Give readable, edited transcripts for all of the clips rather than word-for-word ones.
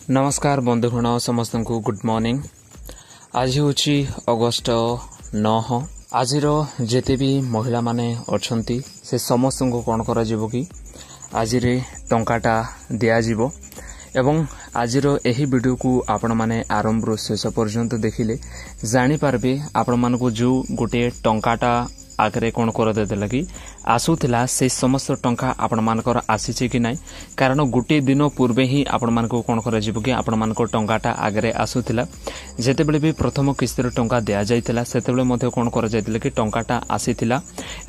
नमस्कार बंधुगण समस्त को गुड मॉर्निंग। आज हूँ अगस्ट 9। आज जेते भी महिला माने अच्छी से समस्त को कौन करा कि आज टंकाटा दिज्व एवं आज यही वीडियो को आपण माने आरंभ शेष पर्यंत देखिले जानीपारे आपण मानक जो गोटे टंकाटा आगे कौन कर देला कि आसूला से समस्त टंका आपण मानकर आसी कि नाई कारण गोटे दिन पूर्वे ही आपण मानक कौन कर कि आपण मानक टंकाटा आगे आसूला जेतेबेले भी प्रथम किस्तिर टंका दिया जाइतिला सेतेबेले मध्ये कौन कर जाइतिला कि टंकाटा आसीथिला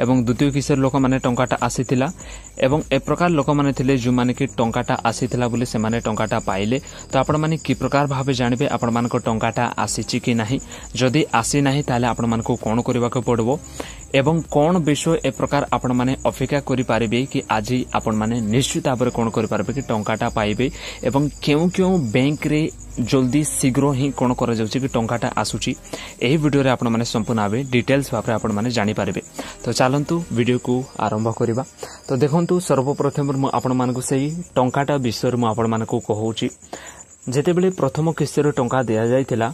एवं द्वितीय किस्तिर लोक माने टंकाटा आसीथिला एवं ए प्रकार लोक माने थिले जो माने कि टंकाटा आसीथिला बोली से माने टंकाटा पाइले तो आपण माने कि प्रकार भाबे जानिबे आपण मानक टंकाटा आसीची कि नाही जदि आसी नाही ताले आपण मानक कोन करबाक पड़बो एवं कौन विषय ए प्रकार आपण माने अपेक्षा करि पारिबे कि आज आपण माने निश्चित भाव कौन करि पारिबे कि टंकाटा पाइबे एवं क्यों क्यों बैंक रे जल्दी शीघ्र ही कौन करा जाउछि कि टंकाटा आसुछि एही वीडियो रे आपण माने संपूर्ण भाबे डिटेल्स भाबे आपण माने जानि पारिबे। तो चलंतु वीडियो को आरंभ करिबा। तो देखंतु सर्वप्रथम मु आपण मानकु सेही टंकाटा विषय रे मु आपण मानकु कहूछि जेतेबेले प्रथम किस्तिर टंका दिया जाइतिला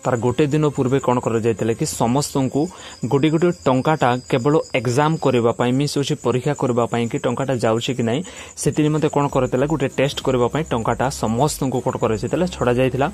तार गोटे दिन पूर्वे कौन कर जाइतिले कि समस्त को गोटे गोटे टंकाटा केवल एग्जाम करबा पई मिस होछि परीक्षा करबा पई कि टंकाटा जाउछि कि नाही सेति मते कौन करतेला गोटे टेस्ट करबा पई टंकाटा समस्त को कौन कर जाइतिला छडा जाइतिला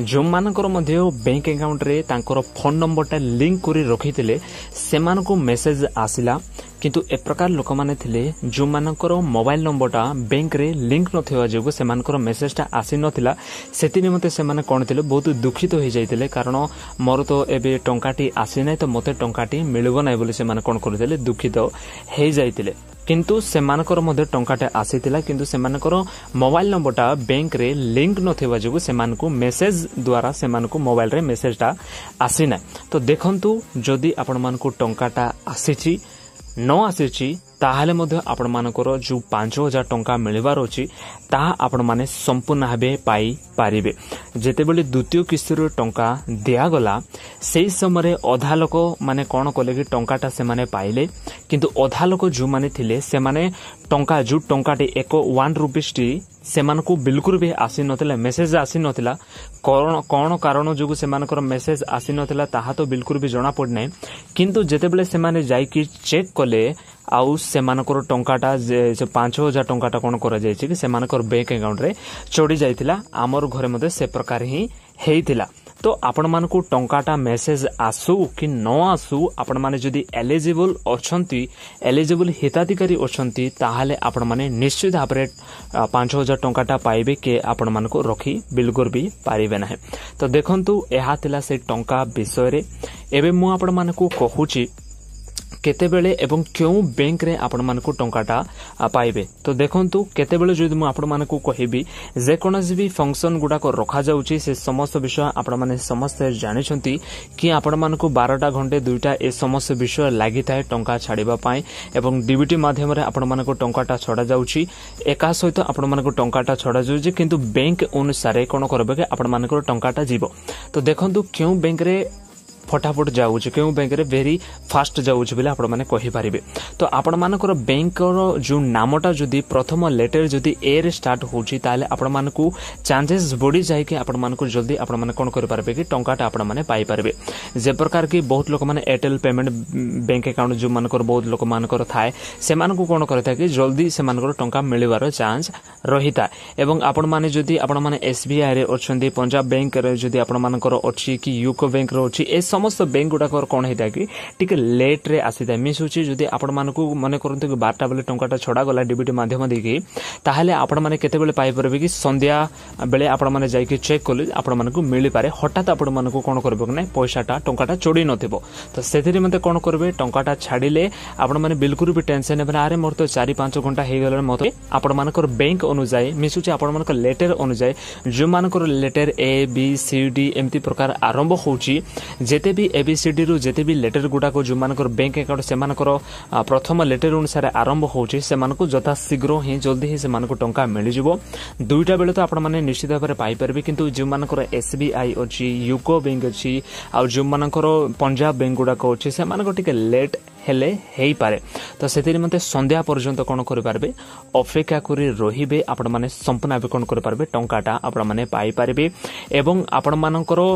जो मानकर मध्ये बैंक अकाउंट रे तांकर फोन नंबरटा लिंक करी रखितिले सेमान को मेसेज आसिला किंतु ए प्रकार लोक माने थिले जो मानकर मोबाइल नंबरटा बैंक रे लिंक नथिवा जोगो सेमानकर मेसेजटा आसी नथिला सेति निमते सेमाने कोन थिले बहुत दुखित हो जाइतिले कारण मोर तो एबे टंकाटी आसी नै तो मते टंकाटी मिलबो नै बोली सेमाने कोन करथिले दुखित हो जाइतिले किंतु सेमानकर मध्ये टंकाटा आसीतिला किंतु सेमानकर मोबाइल नंबरटा बैंक रे लिंक नथिवा जोगो सेमानकु मेसेज द्वारा सेमानकु मोबाइल रे मेसेजटा आसी नै। तो देखंतु जदी आपण मानकु टंकाटा आसीची न आसी ताहले मध्य आपण मानकर जो 5000 टंका मिलबार अछि ताहा आपण माने संपूर्ण भाबे पाई पारिबे। जेतेबेले द्वितीय किस्तिर टंका दिया गला सेही समय अधा लोक माने कोन कले कि टंकाटा से माने पाइले किंतु अधा लोक जो माने थिले से माने टंका जो टंकाटी 1 रुपीस टी सेमानकु बिल्कुल भी आसी नथिला मेसेज आसी नथिला कोन कारण जो सेमानकर मेसेज आसी नथिला ताहा तो बिल्कुल भी जणा पड़ नै किंतु जेतेबेले सेमाने जाई कि चेक कले आउ सेमानकर टंकाटा जे 5000 टंकाटा कोन करा जाय कि सेमानकर बैंक अकाउंट रे चोरी जाइतिला हमर घरे मध्ये से प्रकार ही हेइतिला। तो आपण मानकु टंकाटा मेसेज आसु कि न आसु आपण माने जदी एलिजिबल अछंती एलिजिबल हिताधिकारी अछंती ताहाले आपण माने निश्चित भाबरे 5000 टंकाटा पाइबे के आपण मानको रखी बिल्कुल भी पारिबे नाही। तो देखंतु एहा तिला से टंका विषय रे एबे मु आपण मानको कहूची केतेबेले एवं क्यों बैंक रे आपण मानकु टंकाटा पाइबे। तो देखंतु केतेबेले जदि मु आपण मानकु कहिबी जे कोनोसी भी फंक्शन गुडा को रखा जाउची से समस्त विषय आपण माने समस्त जानिछंती कि आपण मानकु 12टा घंटे 2टा ए समस्त विषय लागि थाए टंका छाडिबा पाए एवं डीबीटी माध्यम रे आपण मानकु टंकाटा छडा जाउची एका सहित आपण मानकु टंकाटा छडा जाउची किंतु बैंक अनुसार कोन करबे कि आपण मानकु टंकाटा जीवो। तो देखंतु क्यों बैंक रे फटाफट जाउछ केउ बैंक रे वेरी फास्ट जाउछ बिले आपण माने कहि पारिबे। तो आपण मानकर बैंक रो जो नामटा जदी प्रथम लेटर जदी ए रे स्टार्ट होची ताले आपण मानकु चांसेस बडी जाय कि आपण मानकु जल्दी आपण माने कोन करि पारबे कि टंकाटा आपण माने पाई पारबे। जे प्रकार कि बहुत लोक माने एयरटेल पेमेंट बैंक अकाउंट जो मानकर बहुत लोक मानकर थाए से मानकु कोन करता कि जल्दी से मानकर टंका मिलिबार चांस रहिता एवं आपण माने जदी आपण माने एसबीआई रे अछंदी पंजाब बैंक रे जदी आपण मानकर अछि कि यूको बैंक रो अछि ए समस्त बैंक गुडा कौन होता कि टिके लेट रे आसी था मिस होची जदी आपण मानकु मने करंतु कि 12टा बेले टंकाटा छडा गला डीबीटी माध्यम देखि ताहाले आपण माने केते बेले पाई परबे कि संध्या बेले आपण माने जाई कि चेक कले आपण मानकु मिली पारे हठात आपण मानकु कोन करबे कि नै पैसाटा टंकाटा चोरी नथिबो। तो सेथिरि मते कोन करबे टंकाटा छाडिले आपण माने बिल्कुल भी टेंशन नेबे अरे मोर तो 4-5 घंटा हे गले मते आपण मानकर बैंक अनुसार मिस होची आपण मानकर लेटर अनुसार जो मानकर letter A B C D एमती प्रकार आरंभ होची जेते भी एबीसीडी रु जेते भी लेटर गुडा को जो मानकर बैंक अकाउंट से मानकर प्रथम लेटर अनुसार आरंभ होची से मानको जथा शीघ्र ही जल्दी ही से मानको टंका मिल जिवो। 2टा बेले तो आपण माने निश्चित भाबरे पाई परबे किंतु जो मानकर एसबीआई अछि यूको बैंक अछि आ जो मानकर पंजाब बैंक गुडा को अछि से मानको टिके लेट हेले हेई पारे तो से मते संध्या पर्यंत कौन करें अपेक्षा कर रे आपण मैंने संपूर्ण भाव कौन करें टंकाटा आपण मैंने पाइपर एवं आपण मानकर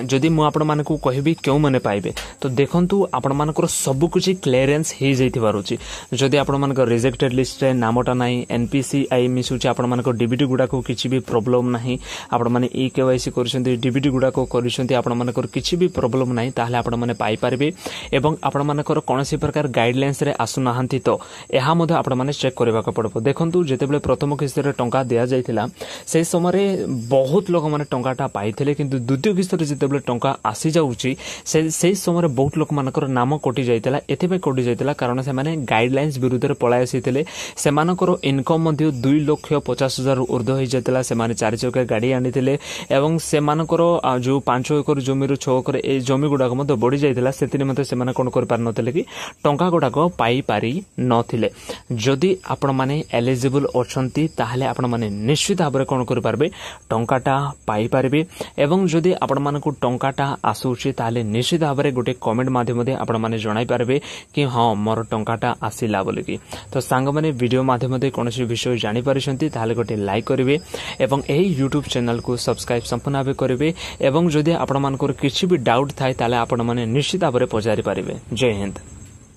जदि मु आपण मानकु कहबी क्यों माने पाइबे तो देखंतु आपण मानकर सब कुछ क्लियरेंस हे जाइथिबारुची जदि आपण मानकर रिजेक्टेड लिस्ट रे नामटा नाही एनपीसीआई मिसुची आपण मानकर डीबीटी गुडा को किछि भी प्रॉब्लम नाही आपण माने ई केवाईसी करछन्ती डीबीटी गुडा को करछन्ती आपण मानकर किछि भी प्रॉब्लम नाही ताहले आपण माने पाइ पारबे एवं आपण मानकर कोनोसी प्रकार गाइडलाइंस रे आसु नाहंती तो एहा मध्ये आपण माने चेक करबा को पड़बो देखंतु जेतेबेले प्रथम किस्त रे टंका दिया जाइथिला से समय बहुत लोक माने टंकाटा पाइथिले किंतु द्वितीय किस्त रे जेतेबेले टंका आसी जाउची से समय बहुत लोक मानकर नाम कटि जाइतला एथिबे कटि जाइतला कारण से माने गाइडलाइंस विरुद्ध रे पळाय आसीथिले से मानकर इनकम मध्ये 2,50,000 ऊर्ध्व हो जाइतला से माने 4 चक्का गाड़ी आनिथिले एवं से मानकर जो 5 एकर जमी रो 6 एकर ए जमी गुडा मध्ये बढ़ी जाइतला सेति मते से माने कोन कर पार नथिले कि टंका गुडा को पाई पारी नथिले जदि आपण माने एलिजिबल अछंती ताहले आपण माने निश्चित भाबरे कोन कर पारबे टंकाटा पाई पारबे एवं जदि आपण मानकु टंकाटा आसुची ताले निश्चित भाव में गोटे कमेंट माध्यम आपण माने जणाई पारबे कि हाँ मोर टंकाटा आसिला बोली कि तो सांग माने वीडियो माध्यम कौन विषय जानि पारिसंती ताले गोटे लाइक करिवे एवं एही यूट्यूब चैनल को सब्सक्राइब संपूर्ण भाव करिवे एवं जदि आपण मानकर किछि भी डाउट थाए ताले आपण माने निश्चित भाव में पचारि पारिबे। जय हिंद।